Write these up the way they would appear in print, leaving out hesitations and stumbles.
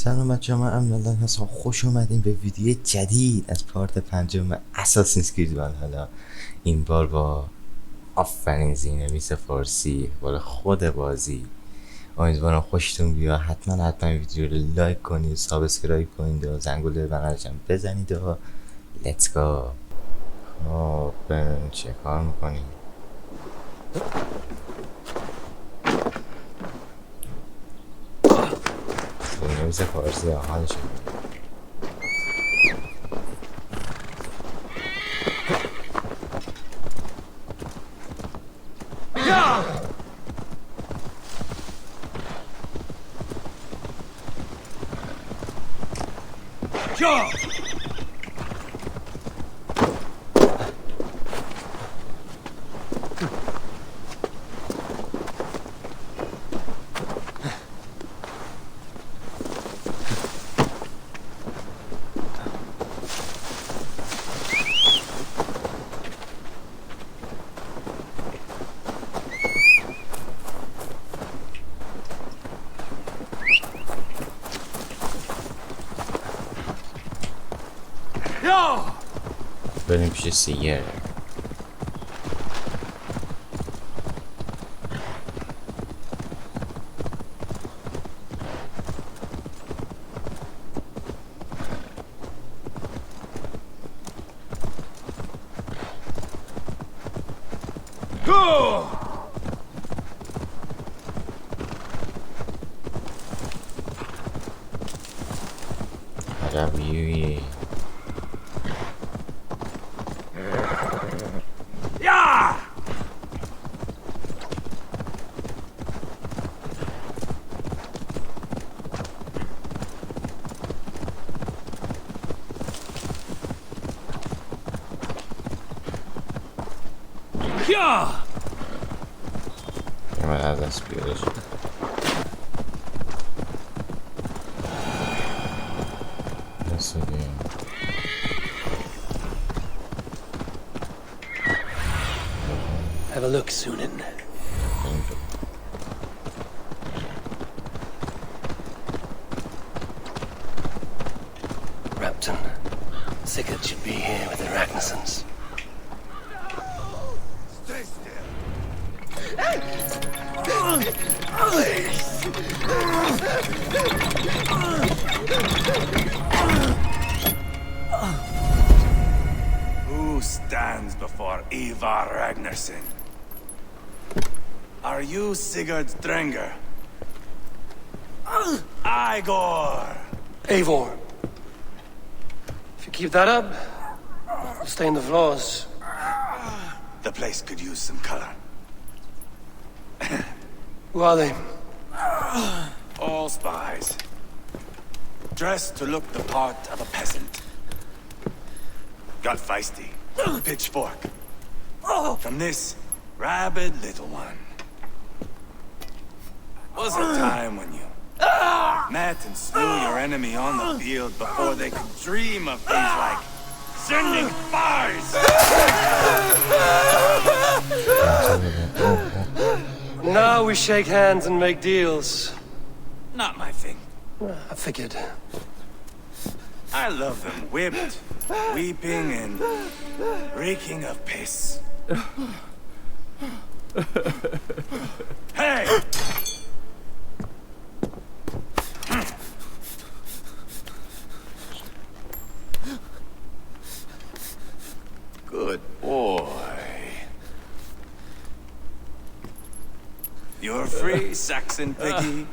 سلام بچه ها، من امنالله هستم. خوش اومدین به ویدیو جدید از پارت پنجم اساسین کرید والهالا. این بار با آفرین زیرنویس فارسی بار خود بازی. امیدوارم خوشتون بیاد. حتما ویدیو رو لایک کنید، سابسکرایب کنید و زنگوله بغلشم بزنید و لیتس گو. خب بریم چه کار میکنیم؟ زیرنویس فارسی حالش بریم پیش سیگر. عربیوی من از دست بیارش. Have a look, Sunan. Rapton. Sigurd should be here with the Ragnarsons. Stay still. Who stands before Ivar Ragnarsson? Are you Sigurd Drenger? Igor! Eivor. If you keep that up, you'll stain the floors. The place could use some color. Who are they? All spies. Dressed to look the part of a peasant. Got feisty. Pitchfork. From this rabid little one. Was a time when you met and slew your enemy on the field before they could dream of things like sending spies. Now we shake hands and make deals. Not my thing. I figured. I love them whipped, weeping, and reeking of piss. Hey! Good boy. You're free, Saxon piggy,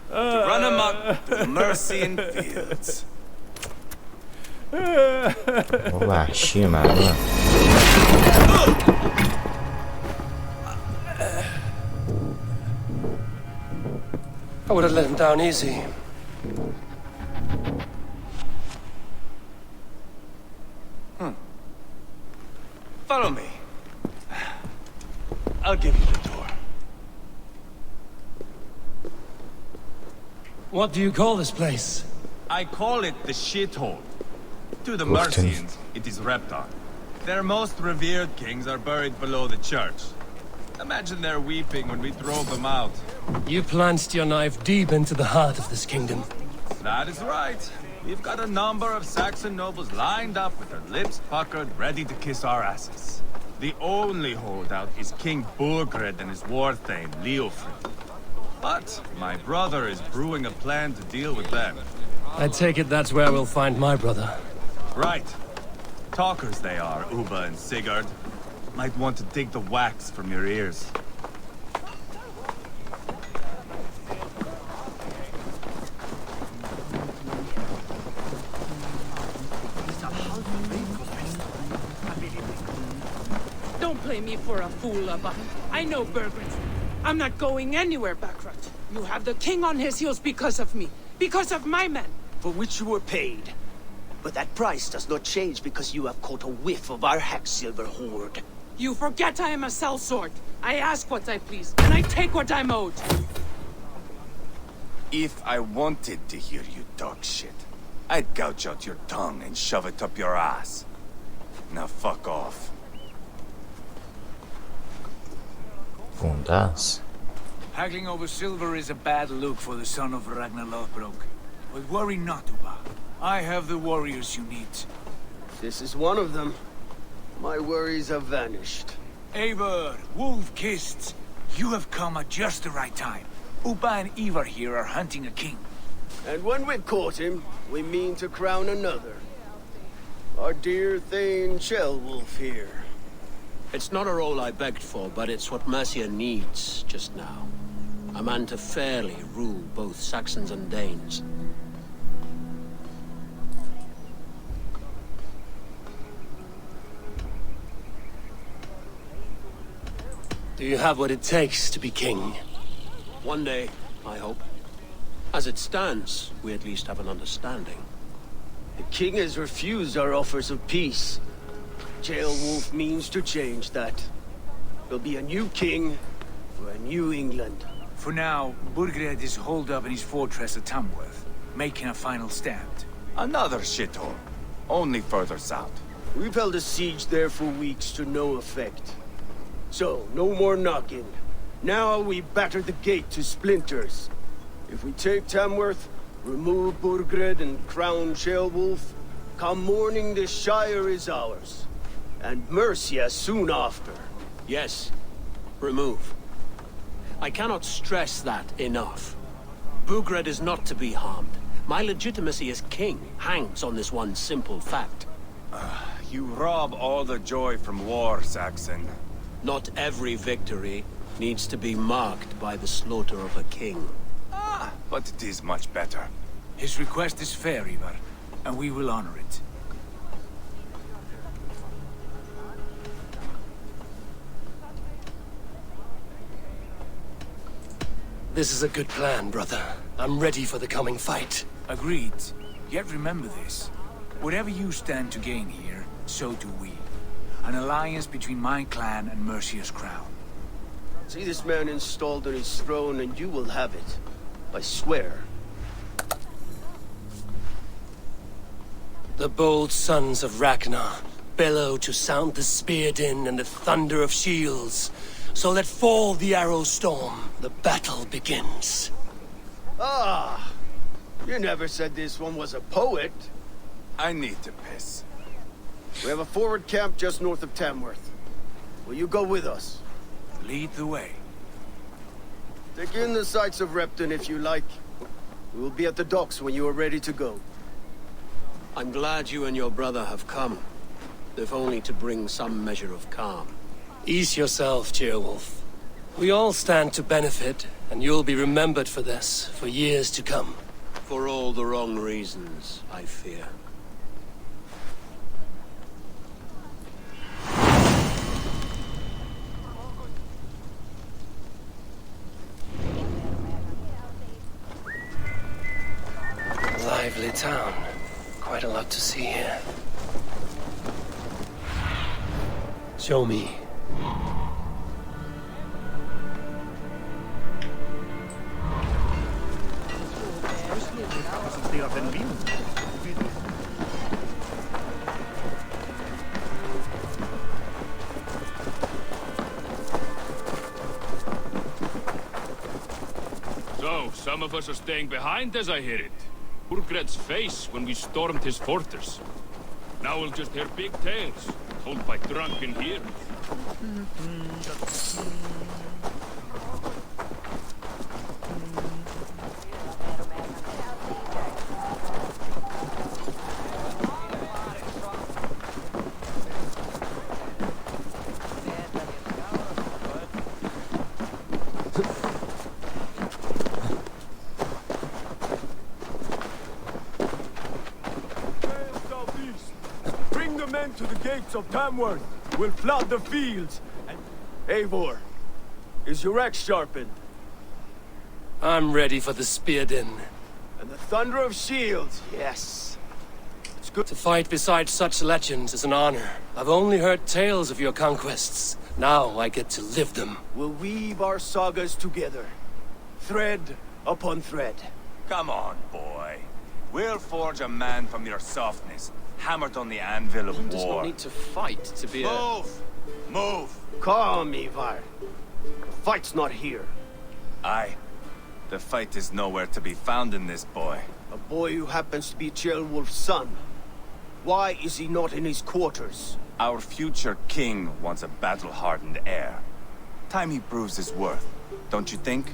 to run amok through the Mercian fields. وحشی مردم. I would have let him down easy. Follow me. I'll give you the tour. What do you call this place? I call it the shithole. To the Mercians, it is Reptar. Their most revered kings are buried below the church. Imagine they're weeping when we drove them out. You plunged your knife deep into the heart of this kingdom. That is right. We've got a number of Saxon nobles lined up with their lips puckered, ready to kiss our asses. The only holdout is King Burgred and his war thane, Leofrid. But my brother is brewing a plan to deal with them. I take it that's where we'll find my brother. Right. Talkers they are, Uba and Sigurd. Might want to dig the wax from your ears. Don't play me for a fool, Abba. I know Burgred. I'm not going anywhere backward. You have the king on his heels because of me. Because of my men. For which you were paid. But that price does not change because you have caught a whiff of our hack-silver hoard. You forget I am a sellsword. I ask what I please, and I take what I'm owed. If I wanted to hear you talk shit, I'd gouge out your tongue and shove it up your ass. Now fuck off. Haggling over silver is a bad look for the son of Ragnar Lothbrok. But worry not, Uba. I have the warriors you need. This is one of them. My worries have vanished. Eivor, Wolf-Kissed, you have come at just the right time. Uba and Ivar here are hunting a king. And when we've caught him, we mean to crown another. Our dear Thane Shellwolf here. It's not a role I begged for, but it's what Mercia needs just now. A man to fairly rule both Saxons and Danes. Do you have what it takes to be king? One day, I hope. As it stands, we at least have an understanding. The king has refused our offers of peace. Jailwolf means to change that. There'll be a new king for a new England. For now, Burgred is holed up in his fortress at Tamworth, making a final stand. Another shithole. Only further south. We've held a siege there for weeks to no effect. So, no more knocking. Now we batter the gate to splinters. If we take Tamworth, remove Burgred and crown Sheolwulf, come morning the Shire is ours. And Mercia soon after. Yes, remove. I cannot stress that enough. Burgred is not to be harmed. My legitimacy as king hangs on this one simple fact. You rob all the joy from war, Saxon. Not every victory needs to be marked by the slaughter of a king. But it is much better. His request is fair, Ivar, and we will honor it. This is a good plan, brother. I'm ready for the coming fight. Agreed. Yet remember this. Whatever you stand to gain here, so do we. An alliance between my clan and Mercia's crown. See this man installed on his throne and you will have it. I swear. The bold sons of Ragnar bellow to sound the spear din and the thunder of shields. So let fall the arrow storm. The battle begins. Ah! You never said this one was a poet. I need to piss. We have a forward camp just north of Tamworth. Will you go with us? Lead the way. Take in the sights of Repton if you like. We will be at the docks when you are ready to go. I'm glad you and your brother have come, if only to bring some measure of calm. Ease yourself, Gearwolf. We all stand to benefit, and you'll be remembered for this for years to come. For all the wrong reasons, I fear. Lively town. Quite a lot to see here. Show me. So, some of us are staying behind as I hear it. Burgred's face when we stormed his fortress. Now we'll just hear big tales told by drunken heroes. To the gates of Tamworth, we'll flood the fields. And Eivor, is your axe sharpened? I'm ready for the spear din. And the thunder of shields, yes. It's good To fight beside such legends is an honor. I've only heard tales of your conquests. Now I get to live them. We'll weave our sagas together, thread upon thread. Come on, boy. We'll forge a man from your softness, hammered on the anvil of One does not war. need to fight to be Move! Move! Calm, Ivar. The fight's not here. Aye. The fight is nowhere to be found in this boy. A boy who happens to be Ceolwulf's son. Why is he not in his quarters? Our future king wants a battle-hardened heir. Time he proves his worth, don't you think?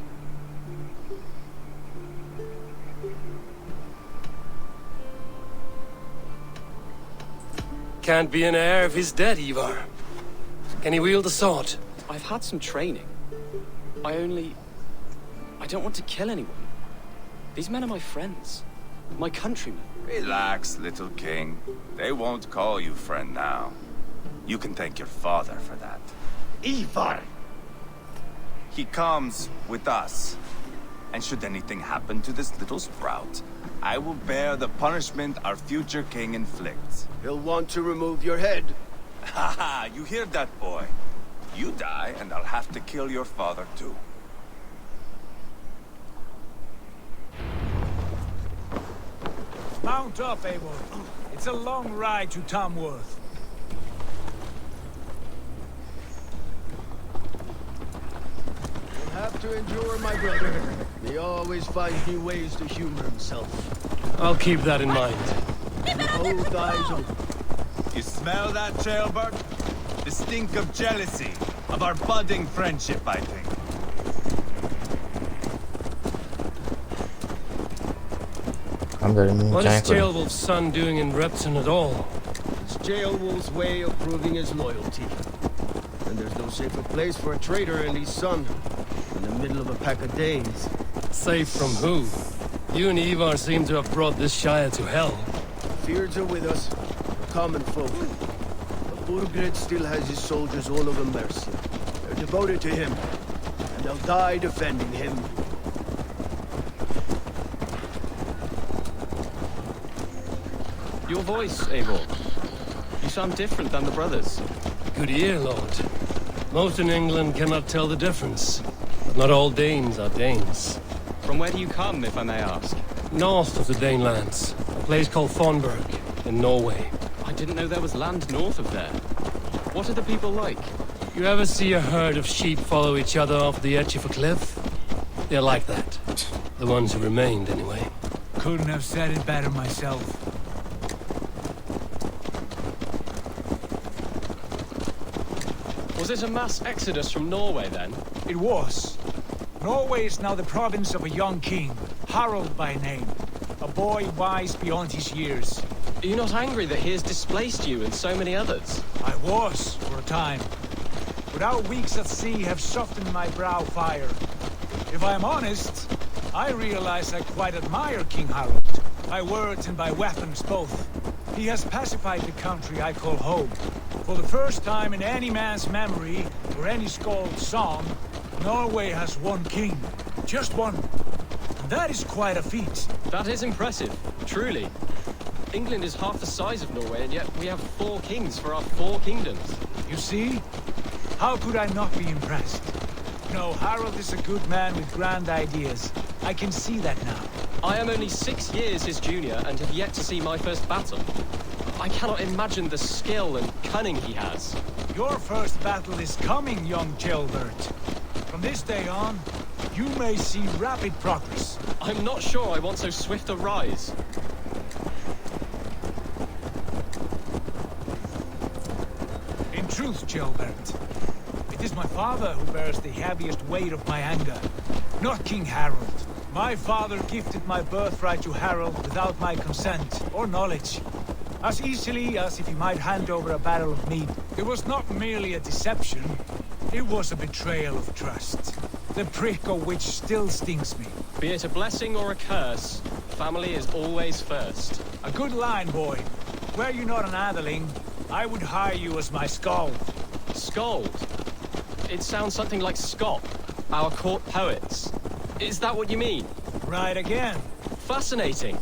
Can't be an heir if he's dead, Ivar. Can he wield a sword? I've had some training. I don't want to kill anyone. These men are my friends. My countrymen. Relax, little king. They won't call you friend now. You can thank your father for that. Ivar! He comes with us. And should anything happen to this little sprout, I will bear the punishment our future king inflicts. He'll want to remove your head. Haha, you hear that, boy? You die, and I'll have to kill your father, too. Mount up, Eivor. It's a long ride to Tamworth. You'll have to endure, my brother. He always finds new ways to humor himself. I'll keep that in mind. Both eyes open. You smell that, Jailbird? The stink of jealousy, of our budding friendship, I think. What is Ceolwulf's son doing in Repton at all? It's Ceolwulf's way of proving his loyalty. And there's no safer place for a traitor and his son in the middle of a pack of days. Safe from who? You and Ivar seem to have brought this Shire to hell. Fears are with us, common folk. But Burgred still has his soldiers all over Mercia. They're devoted to him, and they'll die defending him. Your voice, Eivor. You sound different than the brothers. Good ear, Lord. Most in England cannot tell the difference. But not all Danes are Danes. From where do you come, if I may ask? North of the Danelands. A place called Fonberg, in Norway. I didn't know there was land north of there. What are the people like? You ever see a herd of sheep follow each other off the edge of a cliff? They're like that. The ones who remained, anyway. Couldn't have said it better myself. Was it a mass exodus from Norway, then? It was. Norway is now the province of a young king, Harald by name. A boy wise beyond his years. Are you not angry that he has displaced you and so many others? I was, for a time. But our weeks at sea have softened my brow fire. If I am honest, I realize I quite admire King Harald. By words and by weapons both. He has pacified the country I call home. For the first time in any man's memory, or any skald's song, Norway has one king. Just one. And that is quite a feat. That is impressive, truly. England is half the size of Norway, and yet we have 4 kings for our 4 kingdoms. You see? How could I not be impressed? No, Harald is a good man with grand ideas. I can see that now. I am only 6 years his junior and have yet to see my first battle. I cannot imagine the skill and cunning he has. Your first battle is coming, young Ceolbert. From this day on, you may see rapid progress. I'm not sure I want so swift a rise. truth, Gilbert. It is my father who bears the heaviest weight of my anger, not King Harold. My father gifted my birthright to Harold without my consent or knowledge. As easily as if he might hand over a barrel of meat. It was not merely a deception, it was a betrayal of trust. The prick of which still stings me. Be it a blessing or a curse, family is always first. A good line, boy. Were you not an atheling, I would hire you as my skald. Skald? It sounds something like Scott, our court poets. Is that what you mean? Right again. Fascinating.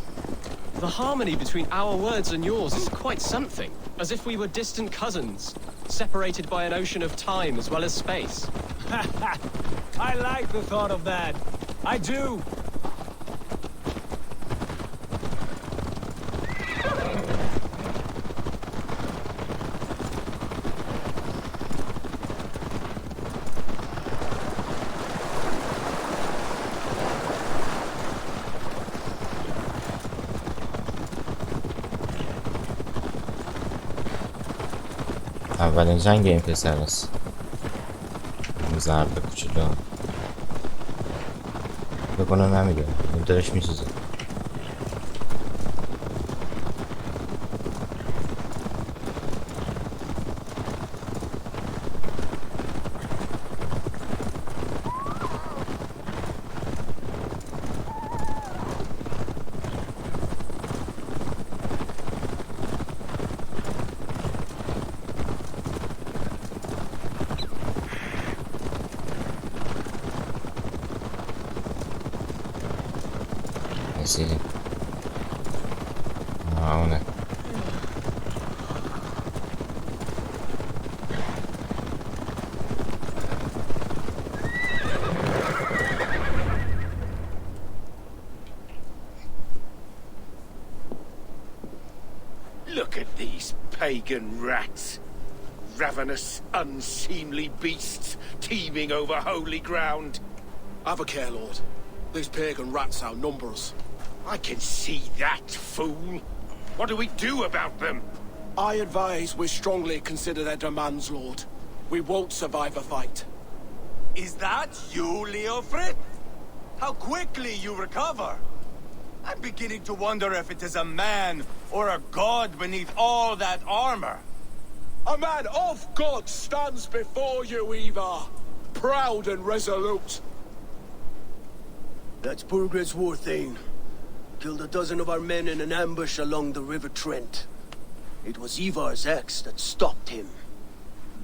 The harmony between our words and yours is quite something. As if we were distant cousins, separated by an ocean of time as well as space. I like the thought of that. I do. اولین جنگ این پسر است. اون ضربه کوچولو بکنه نمیگه، دلش میسوزه. رسیدیم. اونه. Look at these pagan rats. Ravenous, unseemly beasts teeming over holy ground. Have a care, Lord. These pagan rats outnumber us. I can see that, fool. What do we do about them? I advise we strongly consider their demands, Lord. We won't survive a fight. Is that you, Leofrid? How quickly you recover. I'm beginning to wonder if it is a man or a god beneath all that armor. A man of God stands before you, Ivar. Proud and resolute. That's Burgred's war thane. Killed a dozen of our men in an ambush along the River Trent. It was Ivar's axe that stopped him.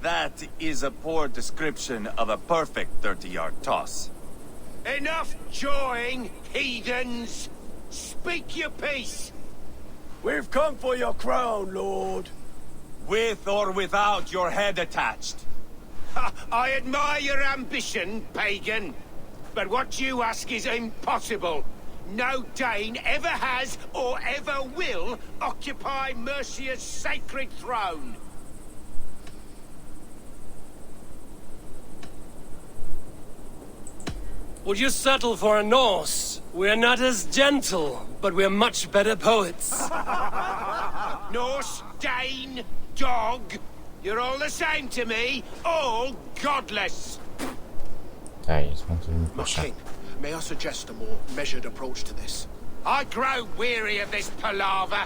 That is a poor description of a perfect 30-yard toss. Enough jawing, heathens! Speak your piece! We've come for your crown, Lord. With or without your head attached. I admire your ambition, pagan. But what you ask is impossible. No Dane ever has or ever will occupy Mercia's sacred throne. Would you settle for a Norse? We're not as gentle, but we're much better poets. Norse, Dane, dog, you're all the same to me, all godless. My king, may I suggest a more measured approach to this? I grow weary of this palaver.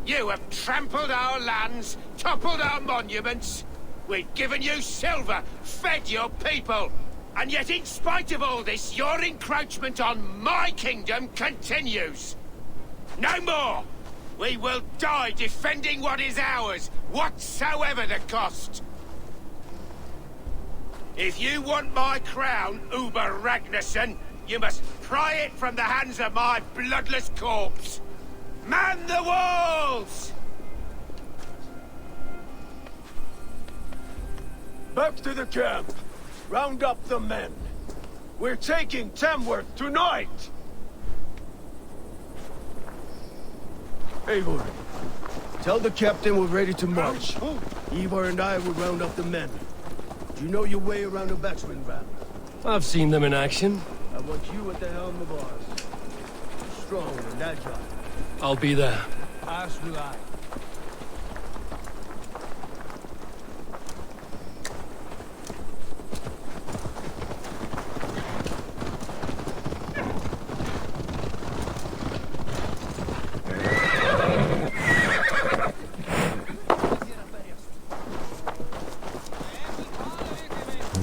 You have trampled our lands, toppled our monuments. We've given you silver, fed your people. And yet in spite of all this, your encroachment on my kingdom continues. No more! We will die defending what is ours, whatsoever the cost. If you want my crown, Uber Ragnarsson, you must pry it from the hands of my bloodless corpse. Man the walls! Back to the camp. Round up the men. We're taking Tamworth tonight! Eivor, tell the captain we're ready to march. Eivor and I will round up the men. Do you know your way around a batsman ramp? I've seen them in action. I want you at the helm of ours. Strong and agile. I'll be there. As will I.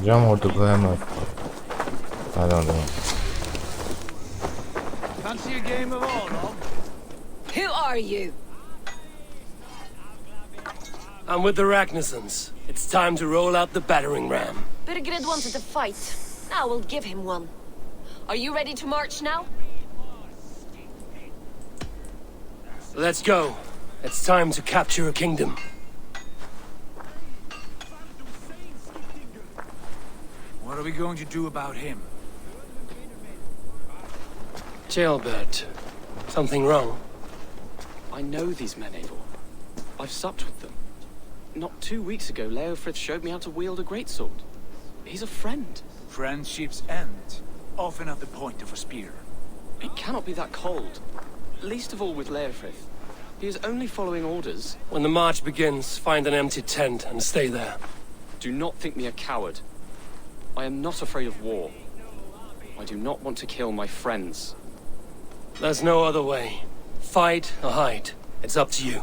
اینجا هم اردوگاه ما الان Fancy a game of all, Who are you? I'm with the Ragnarsons. It's time to roll out the battering ram. Birgrid wanted to fight. Now we'll give him one. Are you ready to march now? Let's go. It's time to capture a kingdom. What are we going to do about him? Jailbird. Something wrong? I know these men, Eivor. I've supped with them. Not 2 weeks ago, Leofrith showed me how to wield a greatsword. He's a friend. Friendships end, often at the point of a spear. It cannot be that cold. Least of all with Leofrith. He is only following orders. When the march begins, find an empty tent and stay there. Do not think me a coward. I am not afraid of war. I do not want to kill my friends. There's no other way. Fight or hide. It's up to you.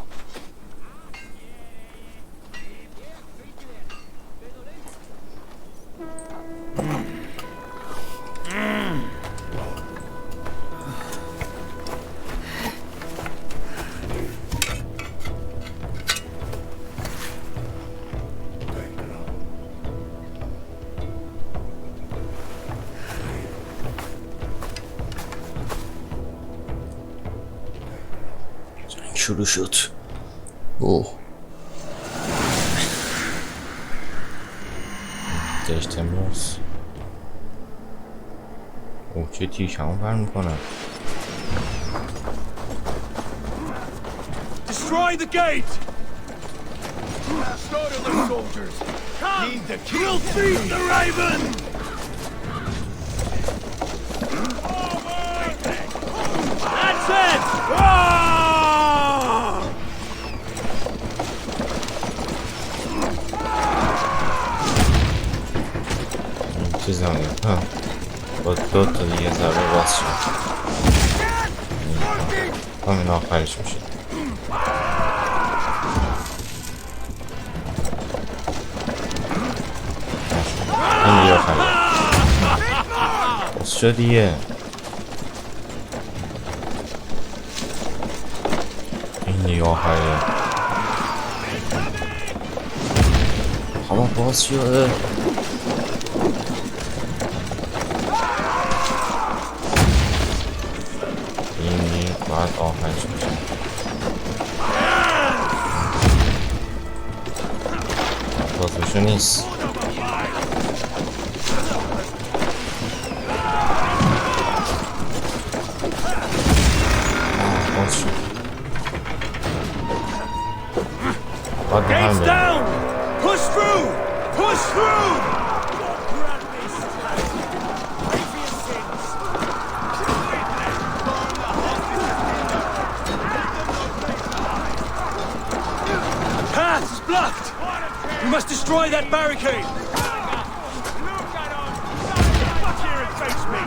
شروع شد. اوه داشت امروز اوه چه تیش همون بر میکنم. Destroy the gate! Slaughter the soldiers! Need the kill! Feed the raven! That's it! چیز هم با 2 تا دیگه ضربه باز شد. همین آخرش میشه. این دیگه آخرش باز شد دیگه. این دیگه آخرش همه باز شده. بعد آخرش میشه. بازشو نیست. باز شد. باید به هم بریم. Push through! Push through! Path's blocked! We must destroy that barricade! Fuck here and face me!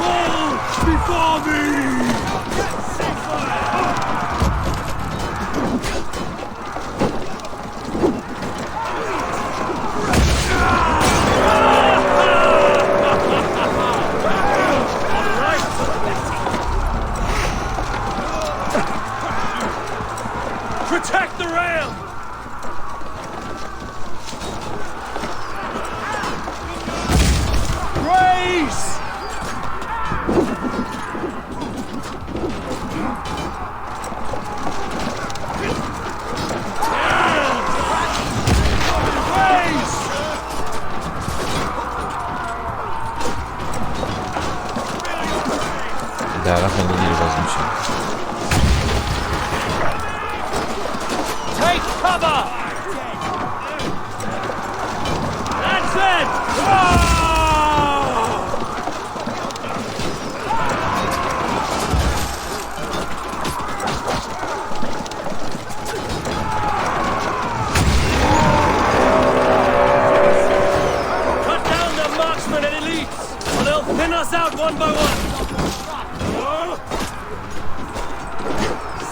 Fall before me! Protect the ram! Race! در خیلی دیگه باز میشه. Take cover! That's it! Cut down the marksmen and elites, or they'll thin us out one by one!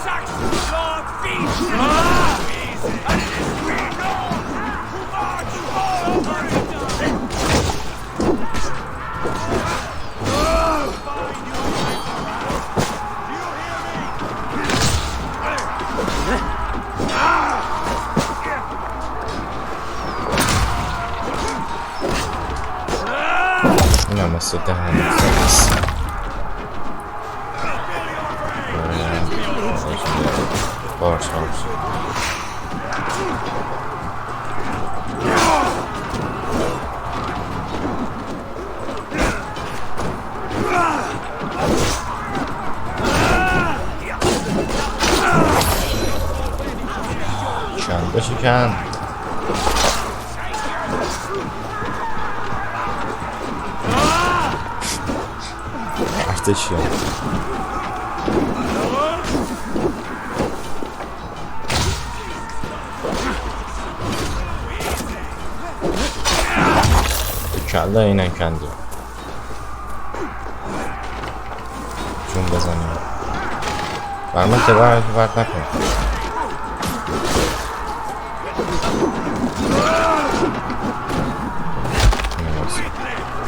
Saxon Lord feast! باش شکن ارتشی کله اینن کنده چون بزنیم برمون تبر برد نکن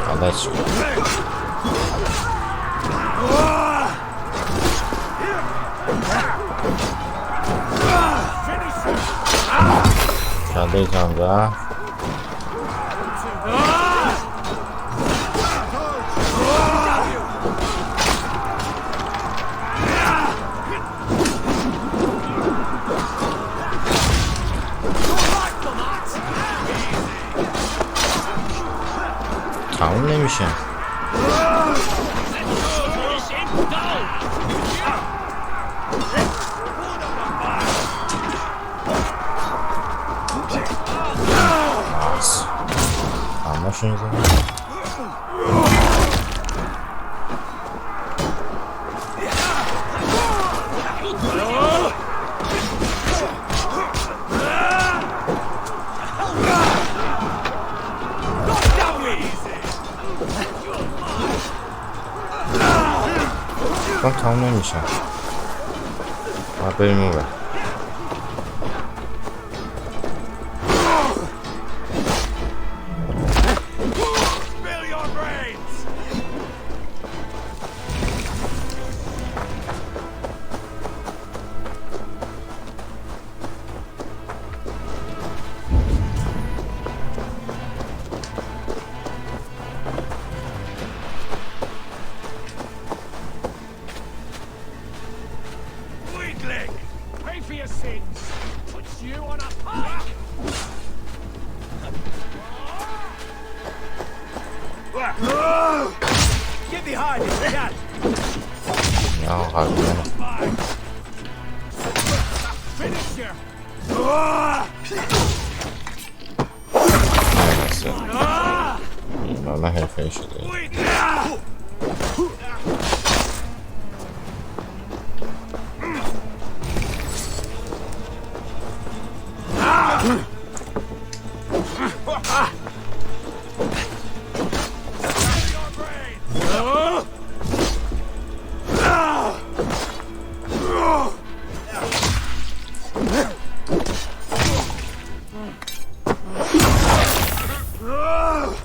خلاص شد کله ایتان رفت تموم نمیشه همه شون تمام نمیشه باید بریم اون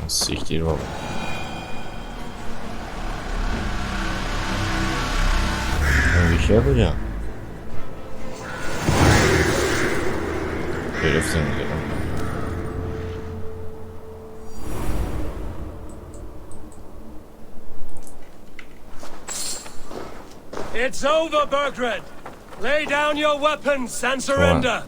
سیکتیر بابا بیشه کجا گرفتیم دیگه It's over, Burgred. Lay down your weapons and surrender.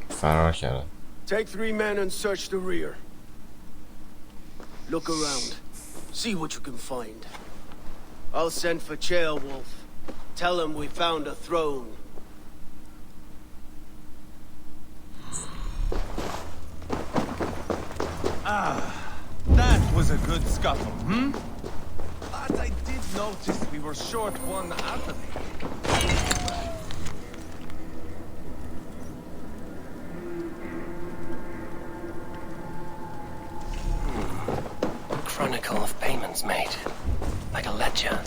فرار کردم. Take 3 men and search the rear. Look around. See what you can find. I'll send for Chaelwolf. Tell him we found a throne. That was a good scuffle, But I did notice we were short one athlete. Chronicle of payments made. Like a ledger.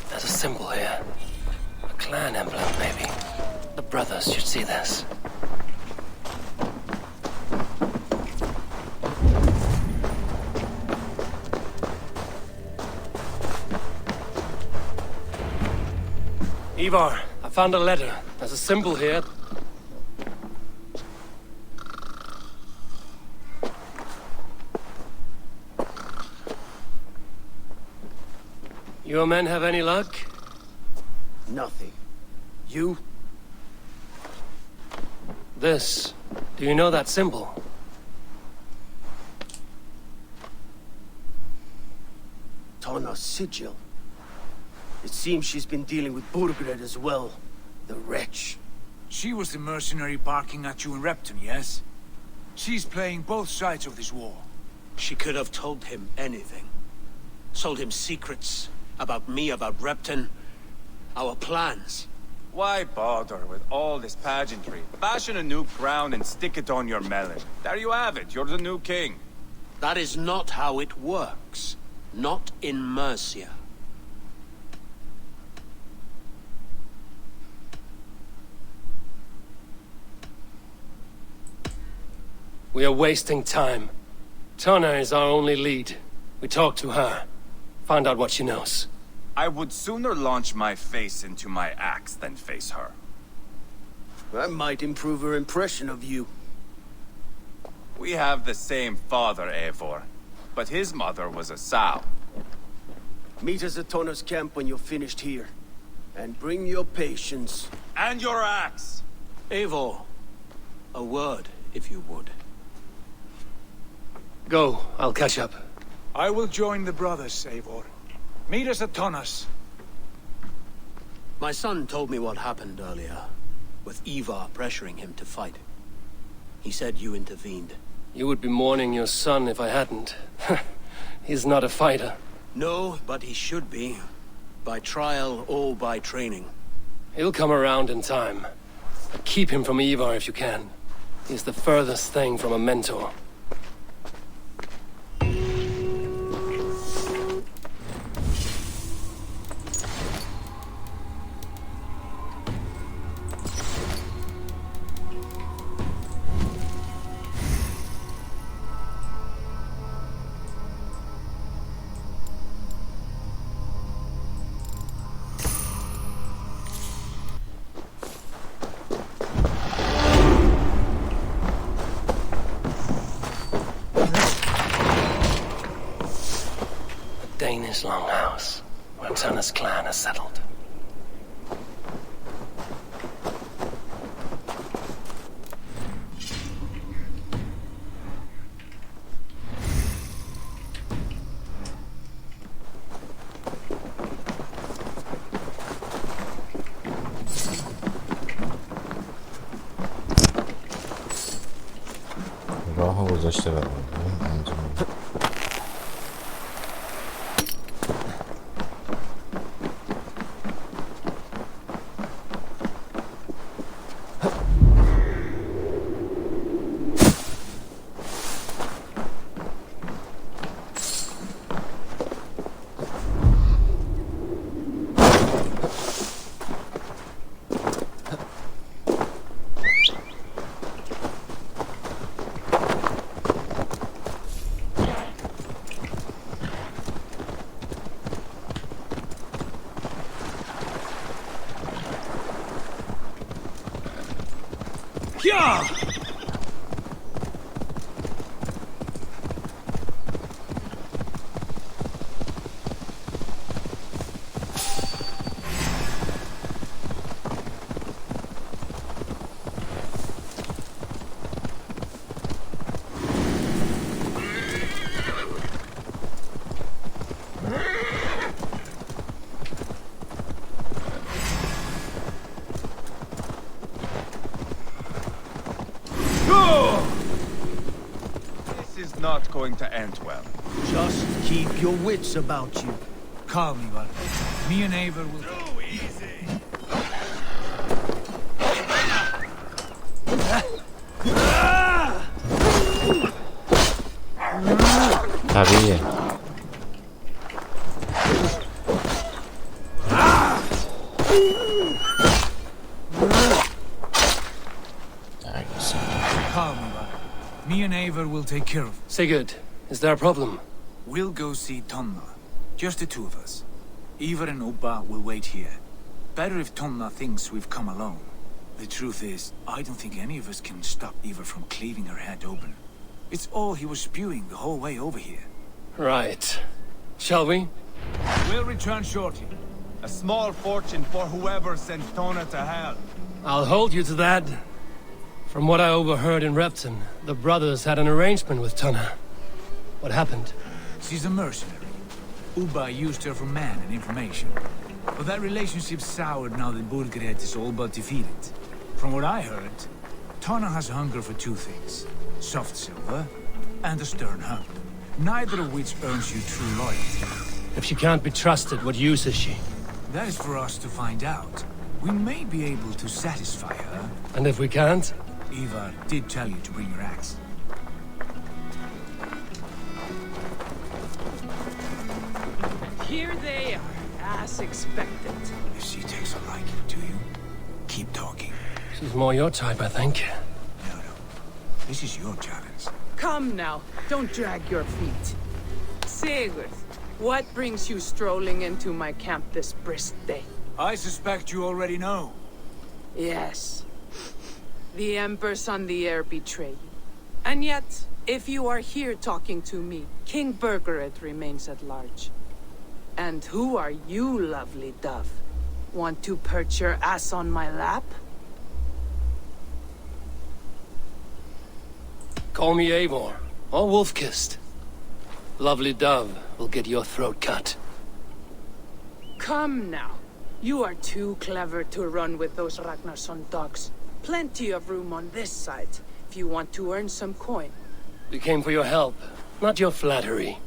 There's a symbol here. A clan emblem, maybe. The brothers should see this. Eivar, I found a letter. There's a symbol here. Your men have any luck? Nothing. You? This. Do you know that symbol? Tana's sigil. It seems she's been dealing with Burgred as well. The wretch. She was the mercenary barking at you in Repton, yes? She's playing both sides of this war. She could have told him anything. Sold him secrets about me, about Repton, our plans. Why bother with all this pageantry? Fashion a new crown and stick it on your melon. There you have it, you're the new king. That is not how it works. Not in Mercia. We are wasting time. Tana is our only lead. We talk to her. Find out what she knows. I would sooner launch my face into my axe than face her. That might improve her impression of you. We have the same father, Eivor, but his mother was a sow. Meet us at Tana's camp when you're finished here. And bring your patience. And your axe! Eivor, a word, if you would. Go, I'll catch up. I will join the brothers, Eivor. Meet us at Tana's. My son told me what happened earlier, with Ivar pressuring him to fight. He said you intervened. You would be mourning your son if I hadn't. He's not a fighter. No, but he should be. By trial or by training. He'll come around in time. But keep him from Ivar if you can. He's the furthest thing from a mentor. Danish longhouse, where Tana's clan is settled. راه گذاشته برام انجام. Not going to end well. Just keep your wits about you. Calm, Ivar. Me and Eivor will... Too easy. طبیعیه. Calm, Ivar. Me and Eivor will take care of it. Sigurd, is there a problem? We'll go see Tonna. Just the two of us. Ivar and Obba will wait here. Better if Tonna thinks we've come alone. The truth is, I don't think any of us can stop Ivar from cleaving her head open. It's all he was spewing the whole way over here. Right. Shall we? We'll return shortly. A small fortune for whoever sent Tona to hell. I'll hold you to that. From what I overheard in Repton, the brothers had an arrangement with Tona. What happened? She's a mercenary. Uba used her for man and information. But that relationship soured now that Burgred is all but defeated. From what I heard, Tona has hunger for two things. Soft silver and a stern hump. Neither of which earns you true loyalty. If she can't be trusted, what use is she? That is for us to find out. We may be able to satisfy her. And if we can't? Ivar did tell you to bring your axe. Here they are, as expected. If she takes a liking to you, keep talking. She's more your type, I think. No. This is your challenge. Come now, don't drag your feet. Sigurd, what brings you strolling into my camp this brisk day? I suspect you already know. Yes. The Emperor's on the air betrayed you. And yet, if you are here talking to me, King Burgred remains at large. And who are you, lovely dove? Want to perch your ass on my lap? Call me Eivor, or Wolf-Kissed. Lovely dove will get your throat cut. Come now. You are too clever to run with those Ragnarsson dogs. Plenty of room on this side, if you want to earn some coin. We came for your help, not your flattery.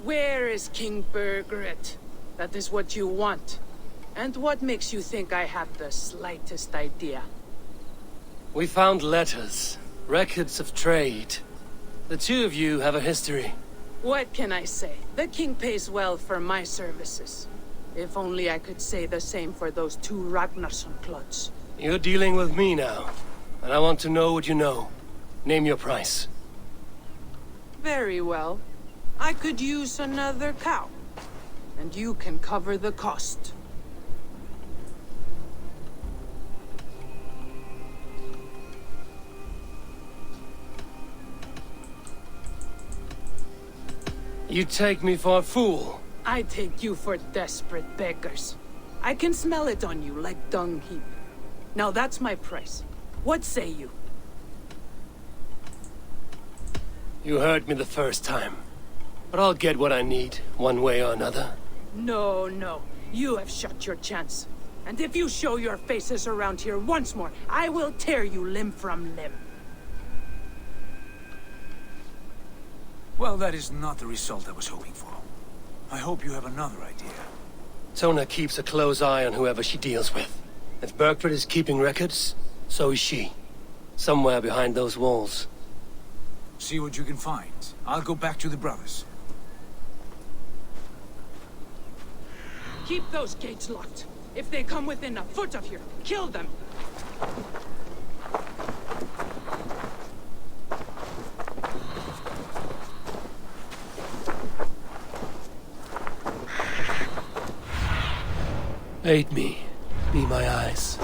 Where is King Burgred? That is what you want. And what makes you think I have the slightest idea? We found letters, records of trade. The two of you have a history. What can I say? The king pays well for my services. If only I could say the same for those two Ragnarsson clods. You're dealing with me now, and I want to know what you know. Name your price. Very well. I could use another cow. And you can cover the cost. You take me for a fool. I take you for desperate beggars. I can smell it on you like dung heap. Now that's my price. What say you? You heard me the first time. But I'll get what I need, one way or another. No. You have shot your chance. And if you show your faces around here once more, I will tear you limb from limb. Well, that is not the result I was hoping for. I hope you have another idea. Tona keeps a close eye on whoever she deals with. If Burgred is keeping records, so is she. Somewhere behind those walls. See what you can find. I'll go back to the brothers. Keep those gates locked. If they come within a foot of here, kill them. Aid me. Be my eyes.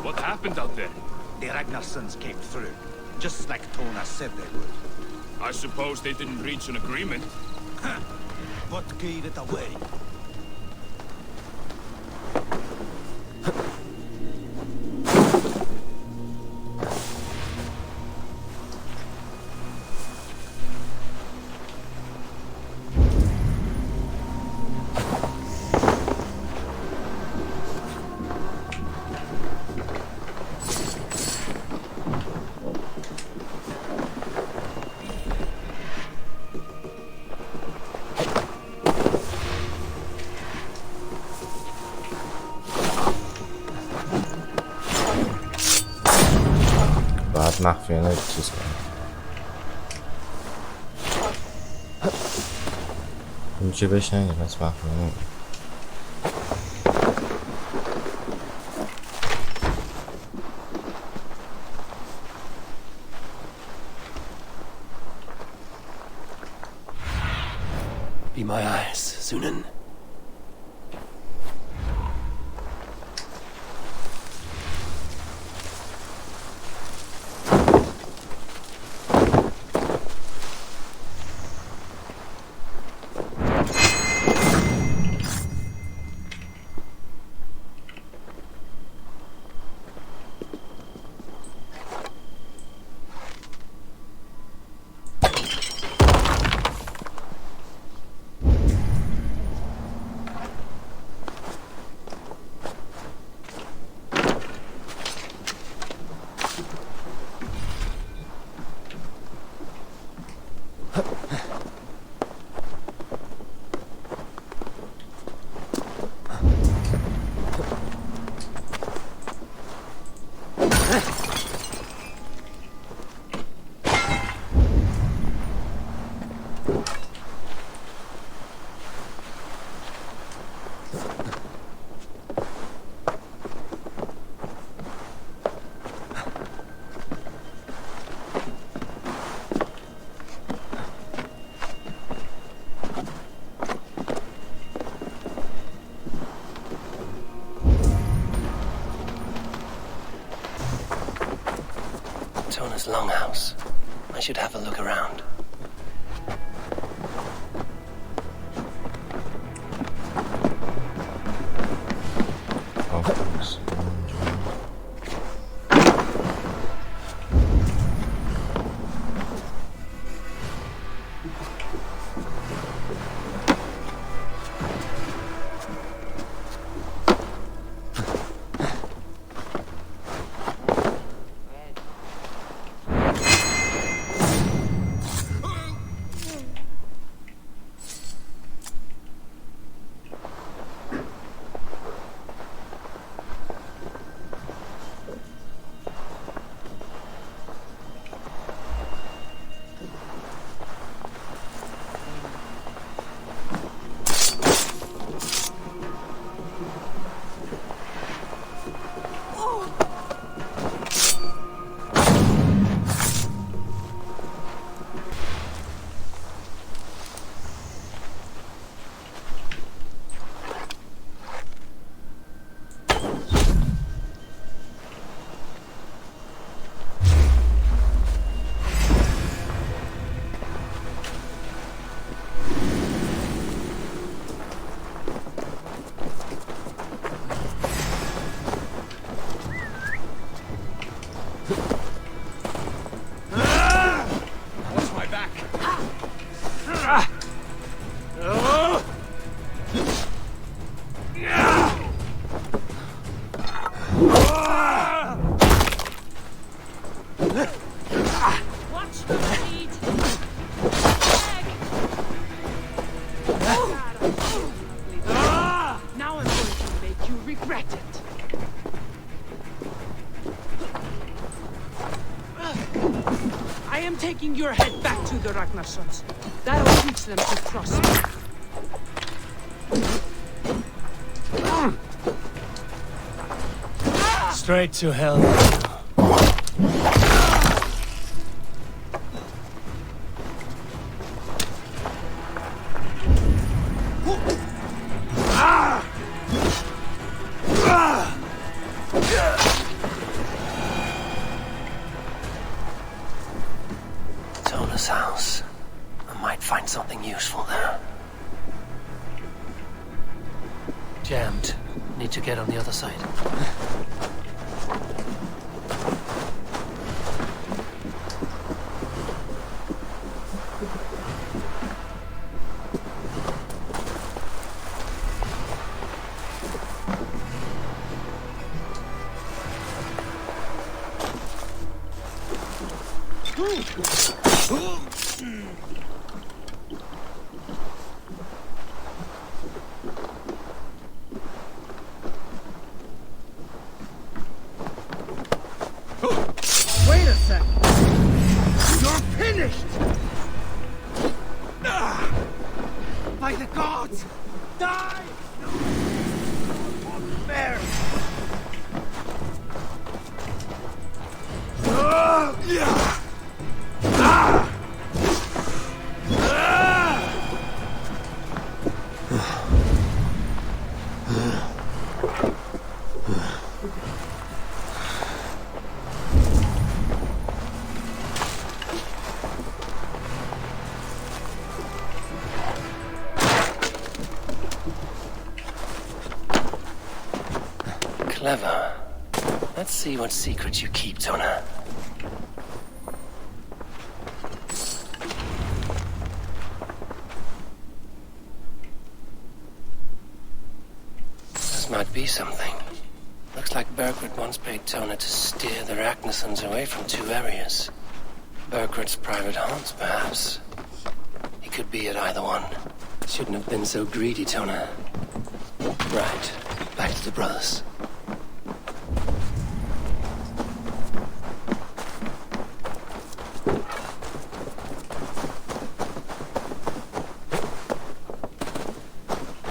What happened out there? The Ragnarssons came through, just like Tona said they would. I suppose they didn't reach an agreement. What gave it away? میتونست مخفیانه چیز کنه. این چه بشنگه پس مخفیانه. Be my eyes, Sunan. Longhouse. I should have a look around. Taking your head back to the Ragnarsons. That'll teach them to trust me. Straight to hell. House. I might find something useful there. Jammed. Need to get on the other side. answer. You're finished! By the gods! Die! Fair! Clever. Let's see what secrets you keep, Tona. This might be something. Looks like Bergred once paid Tona to steer the Ragnarsons away from 2 areas. Bergred's private haunts, perhaps. He could be at either one. Shouldn't have been so greedy, Tona. Right. Back to the brothers.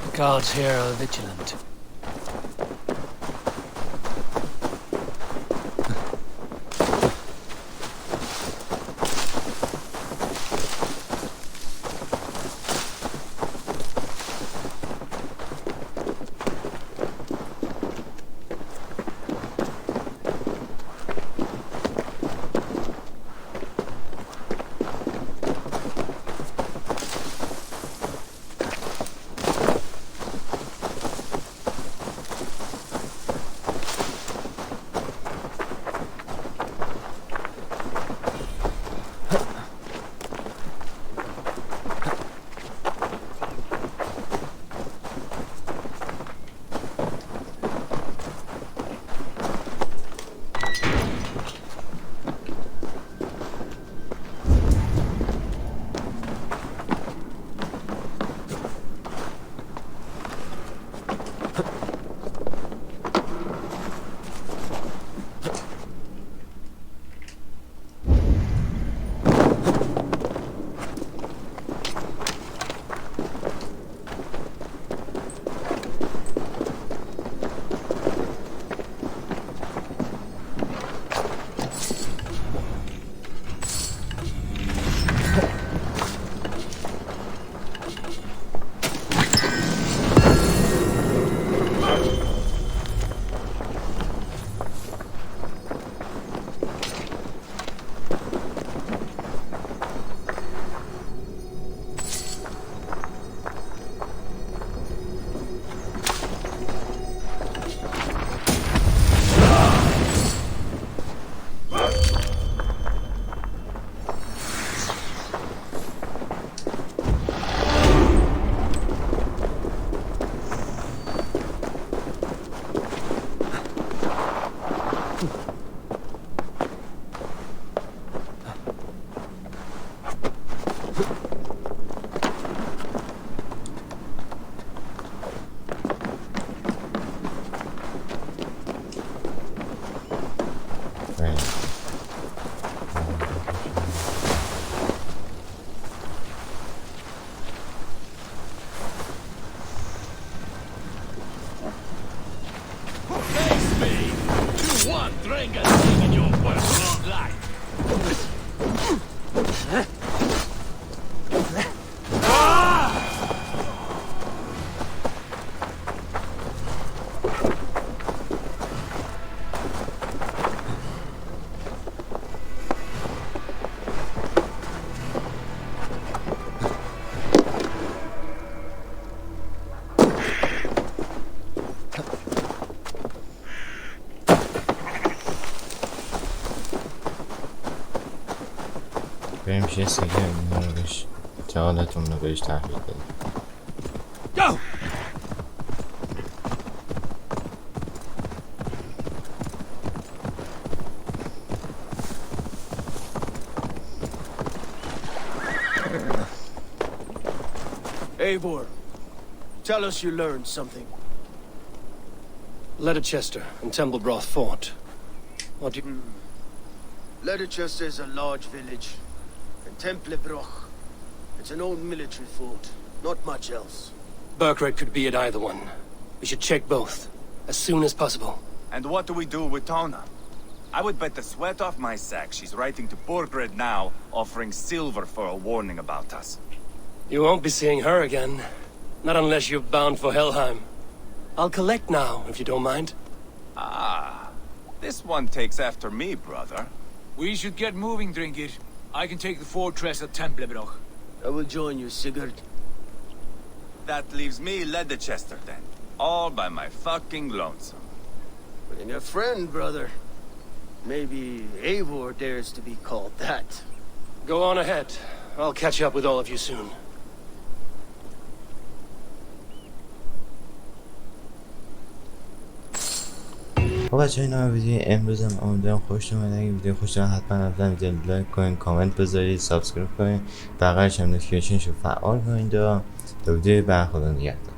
The guards here are vigilant. بریم یه سگه این رو بهش جهالتون رو بهش تحویل بدیم. Go! Eivor, tell us you learned something. Leicester and Templebroth fought. What do you... Leatherchester is a large village. And Templebroch, it's an old military fort. Not much else. Burkred could be at either one. We should check both, as soon as possible. And what do we do with Tona? I would bet the sweat off my sack she's writing to Burkred now, offering silver for a warning about us. You won't be seeing her again. Not unless you're bound for Helheim. I'll collect now, if you don't mind. Ah, this one takes after me, brother. We should get moving, Drinkit. I can take the fortress at Templebroch. I will join you, Sigurd. That leaves me Leatherchester then. All by my fucking lonesome. Bring a friend, brother. Maybe Eivor dares to be called that. Go on ahead. I'll catch up with all of you soon. خب بچه های نام ویدیو امروز هم امیدوارم خوشتون اومده. اگه ویدیو خوشتون حتما ویدیو لایک کنین، کامنت بذارید، سابسکرایب کنین، بغلشم نوتیفیکیشنشو فعال کنین تا ویدیو بعد. خدا نگهدار.